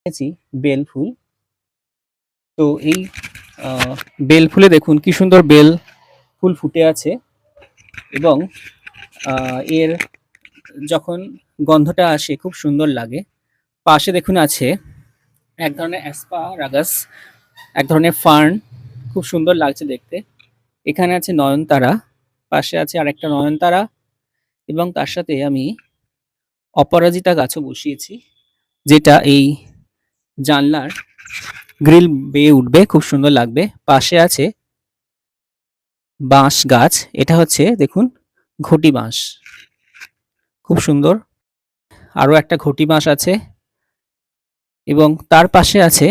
দেখেছি বেল ফুল। তো এই বেল ফুলে দেখুন কি সুন্দর বেল ফুল ফুটে আছে, এবং এর যখন গন্ধটা আসে খুব সুন্দর লাগে। পাশে দেখুন আছে এক ধরনের অ্যাসপারাগাস, এক ধরনের ফার্ন, খুব সুন্দর লাগছে দেখতে। এখানে আছে নয়নতারা, পাশে আছে আরেকটা নয়নতারা, এবং তার সাথে আমি অপরাজিতা গাছও বসিয়েছি, যেটা এই জানলার গ্রিল বেয়ে উঠবে, খুব সুন্দর লাগবে। পাশে আছে বাঁশ গাছ, এটা হচ্ছে দেখুন ঘটি বাঁশ, খুব সুন্দর। আরো একটা ঘটি বাঁশ আছে, এবং তার পাশে আছে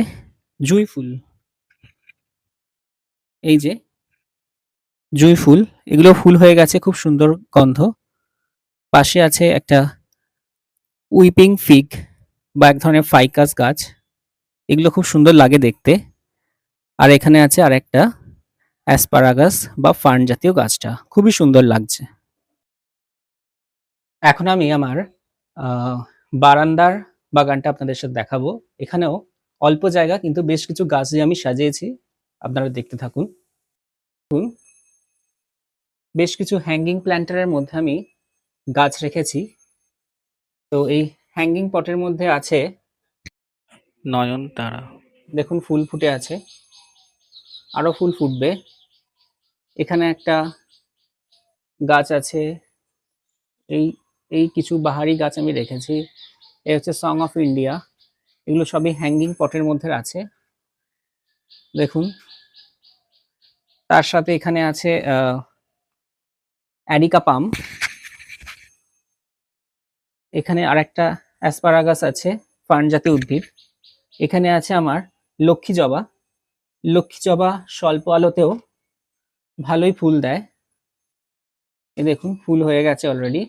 জুঁই ফুল। এই যে জুঁই ফুল, এগুলো ফুল হয়ে গেছে, খুব সুন্দর গন্ধ। পাশে আছে একটা উইপিং ফিগ বা এক ধরনের ফাইকাস গাছ, এগুলো খুব সুন্দর লাগে দেখতে। আর এখানে আছে আর একটা অ্যাসপারাগাস বা ফার্ন জাতীয় গাছটা, খুবই সুন্দর লাগছে। এখন আমি আমার আহ, বারান্দার বাগানটা আপনাদের সাথে দেখাবো। এখানেও অল্প জায়গা কিন্তু বেশ কিছু গাছ দিয়ে আমি সাজিয়েছি, আপনারা দেখতে থাকুন। বেশ কিছু হ্যাঙ্গিং প্ল্যান্টারের মধ্যে আমি গাছ রেখেছি। তো এই হ্যাঙ্গিং পটের মধ্যে আছে নয়নতারা, দেখুন ফুল ফুটে আছে, আরো ফুল ফুটবে। এখানে একটা গাছ আছে, এই এই কিছু বাহারি গাছ আমি রেখেছি। এই হচ্ছে সং অফ ইন্ডিয়া, এগুলো সবই হ্যাঙ্গিং পটের মধ্যে আছে, দেখুন। তার সাথে এখানে আছে অ্যাডিকা পাম, এখানে আরেকটা অ্যাসপারাগাস আছে, ফার্ন জাতীয় উদ্ভিদ। এখানে আছে আমার লক্ষ্মী জবা। লক্ষ্মী জবা স্বল্প আলোতেও ভালোই ফুল দেয়, এই দেখুন ফুল হয়ে গেছে অলরেডি।